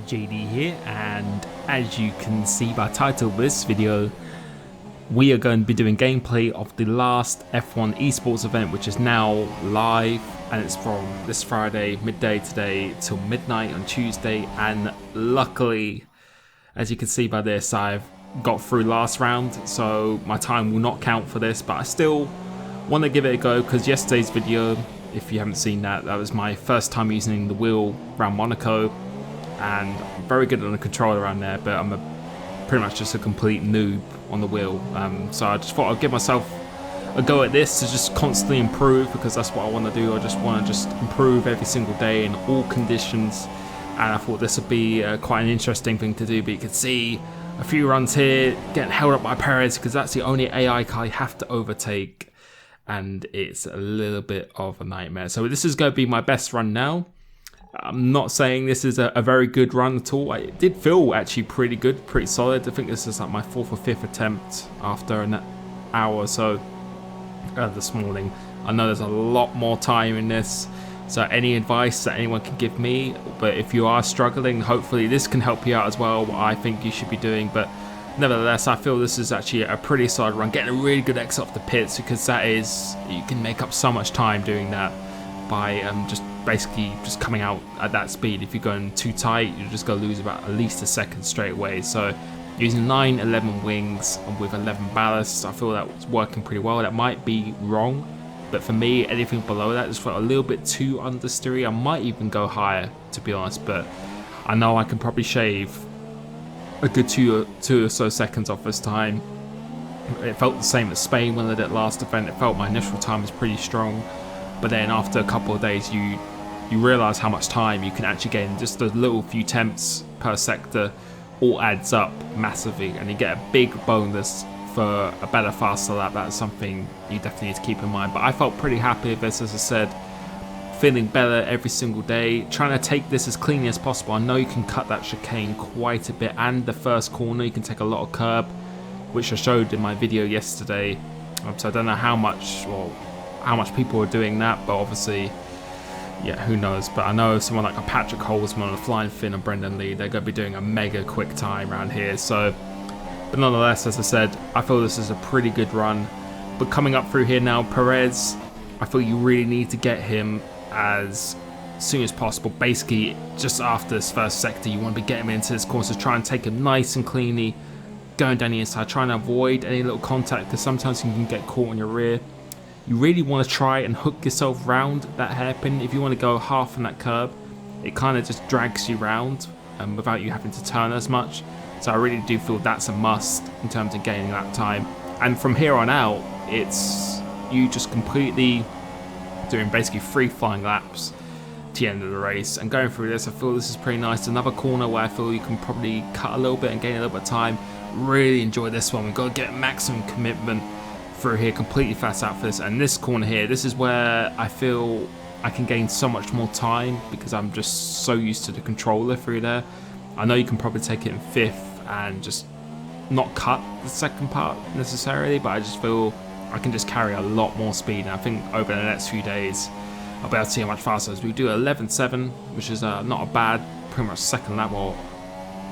JD here, and as you can see by the title of this video, we are going to be doing gameplay of the last F1 Esports event, which is now live, and it's from this Friday midday today till midnight on Tuesday. And luckily, as you can see by this, I've got through last round, so my time will not count for this, but I still want to give it a go because yesterday's video, if you haven't seen that, that was my first time using the wheel around Monaco, and I'm very good on the controller around there, but I'm pretty much just a complete noob on the wheel. So I just thought I'd give myself a go at this to just constantly improve, because that's what I want to do. I just want to just improve every single day in all conditions, and I thought this would be quite an interesting thing to do. But you can see a few runs here getting held up by Perez, because that's the only AI car you have to overtake, and it's a little bit of a nightmare. So this is going to be my best run now. I'm not saying this is a very good run at all. It did feel actually pretty good, pretty solid. I think this is like my 4th or 5th attempt after an hour or so this morning. I know there's a lot more time in this, so any advice that anyone can give me, but if you are struggling, hopefully this can help you out as well, what I think you should be doing. But nevertheless, I feel this is actually a pretty solid run, getting a really good exit off the pits, because that is, you can make up so much time doing that by just basically just coming out at that speed. If you're going too tight, you're just going to lose about at least a second straight away. So using 9-11 wings with 11 ballasts, I feel that's working pretty well. That might be wrong, but for me, anything below that just felt a little bit too understeery. I might even go higher, to be honest, but I know I can probably shave a good two or so seconds off this time. It felt the same as Spain when I did it last event. It felt my initial time was pretty strong, but then after a couple of days you realize how much time you can actually gain. Just a little few tenths per sector all adds up massively, and you get a big bonus for a better faster lap. That's something you definitely need to keep in mind. But I felt pretty happy with this, as I said, feeling better every single day, trying to take this as cleanly as possible. I know you can cut that chicane quite a bit, and the first corner you can take a lot of curb, which I showed in my video yesterday. So I don't know how much people are doing that, but obviously, yeah, who knows. But I know someone like a Patrick Holzman on a Flying Finn and Brendan Lee, they're going to be doing a mega quick time around here. So, but nonetheless, as I said, I feel this is a pretty good run. But coming up through here now, Perez, I feel you really need to get him as soon as possible. Basically, just after this first sector, you want to be getting him into this corner, so try and take him nice and cleanly, going down the inside, trying to avoid any little contact, because sometimes you can get caught on your rear. You really want to try and hook yourself round that hairpin. If you want to go half on that curb, it kind of just drags you round without you having to turn as much. So I really do feel that's a must in terms of gaining that time. And from here on out, it's you just completely doing basically free flying laps to the end of the race. And going through this, I feel this is pretty nice. Another corner where I feel you can probably cut a little bit and gain a little bit of time. Really enjoy this one. We've got to get maximum commitment through here, completely flat out for this. And this corner here, this is where I feel I can gain so much more time, because I'm just so used to the controller through there. I know you can probably take it in 5th and just not cut the second part necessarily, but I just feel I can just carry a lot more speed, and I think over the next few days I'll be able to see how much faster. As we do 11.7, which is not a bad, pretty much second lap, or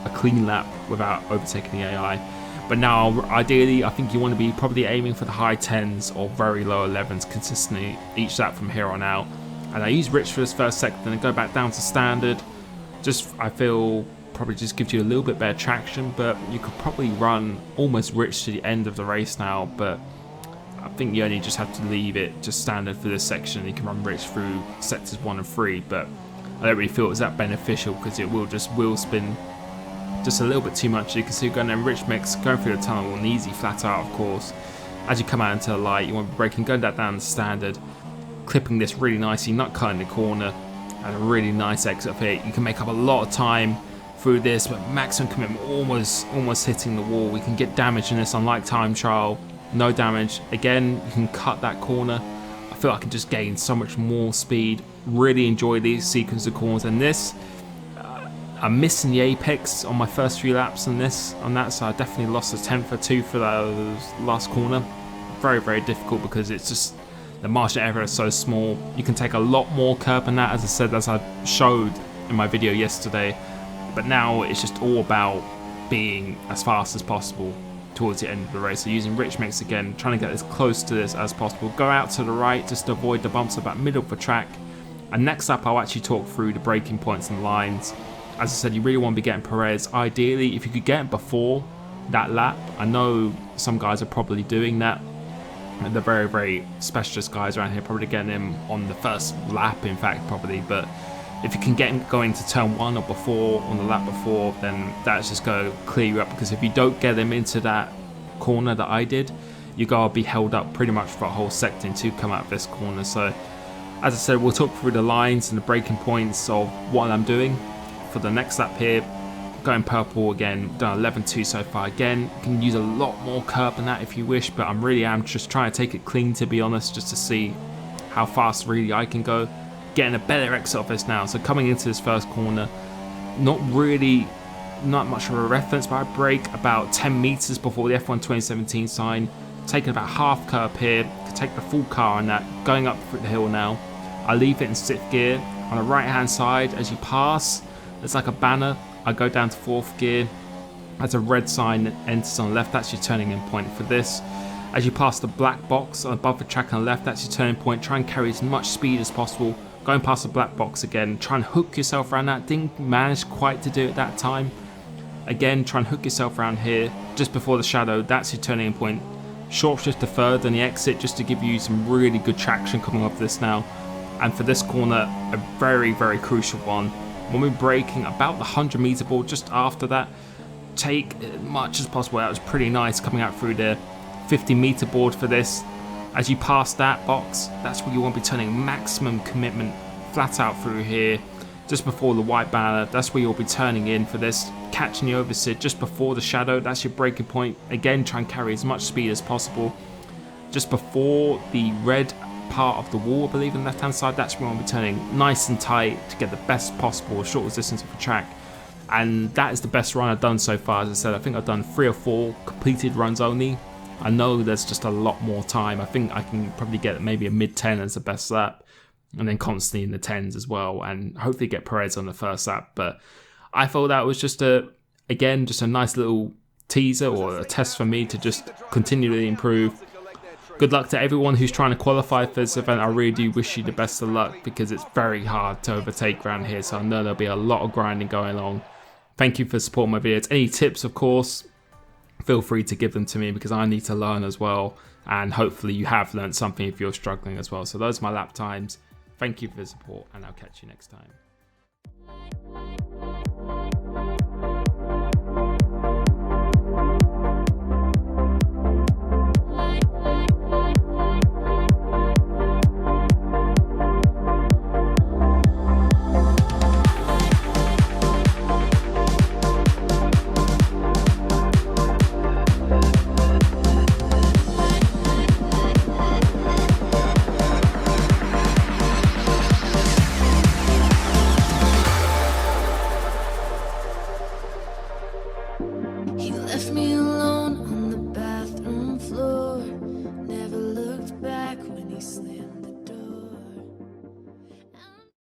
a clean lap without overtaking the AI. But now, ideally, I think you want to be probably aiming for the high 10s or very low 11s consistently each lap from here on out. And I use Rich for this first sector and go back down to standard. Just, I feel, probably just gives you a little bit better traction, but you could probably run almost Rich to the end of the race now. But I think you only just have to leave it just standard for this section. You can run Rich through sectors 1 and 3, but I don't really feel it's that beneficial, because it will just wheel spin just a little bit too much. You can see going down Rich Mix, going through the tunnel, and easy flat out, of course. As you come out into the light, you want to be braking, going that down to standard, clipping this really nicely, not cutting the corner, and a really nice exit up here. You can make up a lot of time through this, but maximum commitment, almost hitting the wall. We can get damage in this, unlike time trial, no damage. Again, you can cut that corner. I feel I can just gain so much more speed. Really enjoy these sequence of corners, and this, I'm missing the apex on my first few laps on that, so I definitely lost a 10th or 2 for that last corner. Very, very difficult, because it's just, the margin of error is so small. You can take a lot more curb than that, as I said, as I showed in my video yesterday. But now it's just all about being as fast as possible towards the end of the race. So using rich mix again, trying to get as close to this as possible. Go out to the right just to avoid the bumps about middle of the track. And next up, I'll actually talk through the braking points and lines. As I said, you really want to be getting Perez. Ideally, if you could get him before that lap. I know some guys are probably doing that. The very, very specialist guys around here probably getting him on the first lap, in fact, probably. But if you can get him going to turn 1 or before, on the lap before, then that's just going to clear you up. Because if you don't get him into that corner that I did, you're going to be held up pretty much for a whole sector to come out of this corner. So, as I said, we'll talk through the lines and the braking points of what I'm doing for the next lap here. Going purple again, done 11.2 so far. Again, you can use a lot more curb than that if you wish, but I'm just trying to take it clean, to be honest, just to see how fast really I can go. Getting a better exit of this now. So coming into this first corner, not much of a reference, but I brake about 10 meters before the F1 2017 sign, taking about half curb here to take the full car on that, going up the hill now. I leave it in 6th gear. On the right hand side, as you pass, there's like a banner. I go down to 4th gear. There's a red sign that enters on the left. That's your turning in point for this. As you pass the black box above the track on the left, that's your turning point. Try and carry as much speed as possible. Going past the black box again. Try and hook yourself around that. Didn't manage quite to do it that time. Again, try and hook yourself around here. Just before the shadow, that's your turning in point. Short shift to third and the exit, just to give you some really good traction coming off this now. And for this corner, a very, very crucial one. When we're braking about the 100 meter board, just after that, take as much as possible. That was pretty nice coming out through the 50 meter board for this. As you pass that box, that's where you want to be turning maximum commitment flat out through here. Just before the white banner, that's where you'll be turning in for this. Catching the oversteer just before the shadow, that's your braking point. Again, try and carry as much speed as possible. Just before the red part of the wall, I believe, on the left hand side, that's where we'll be turning nice and tight to get the best possible shortest distance of the track. And that is the best run I've done so far. As I said, I think I've done 3 or 4 completed runs only. I know there's just a lot more time. I think I can probably get maybe a mid-10 as the best lap, and then constantly in the 10s as well, and hopefully get Perez on the first lap. But I thought that was just a nice little teaser or a test for me to just continually improve. Good luck to everyone who's trying to qualify for this event. I really do wish you the best of luck, because it's very hard to overtake around here. So I know there'll be a lot of grinding going on. Thank you for supporting my videos. Any tips, of course, feel free to give them to me, because I need to learn as well. And hopefully you have learned something if you're struggling as well. So those are my lap times. Thank you for the support, and I'll catch you next time.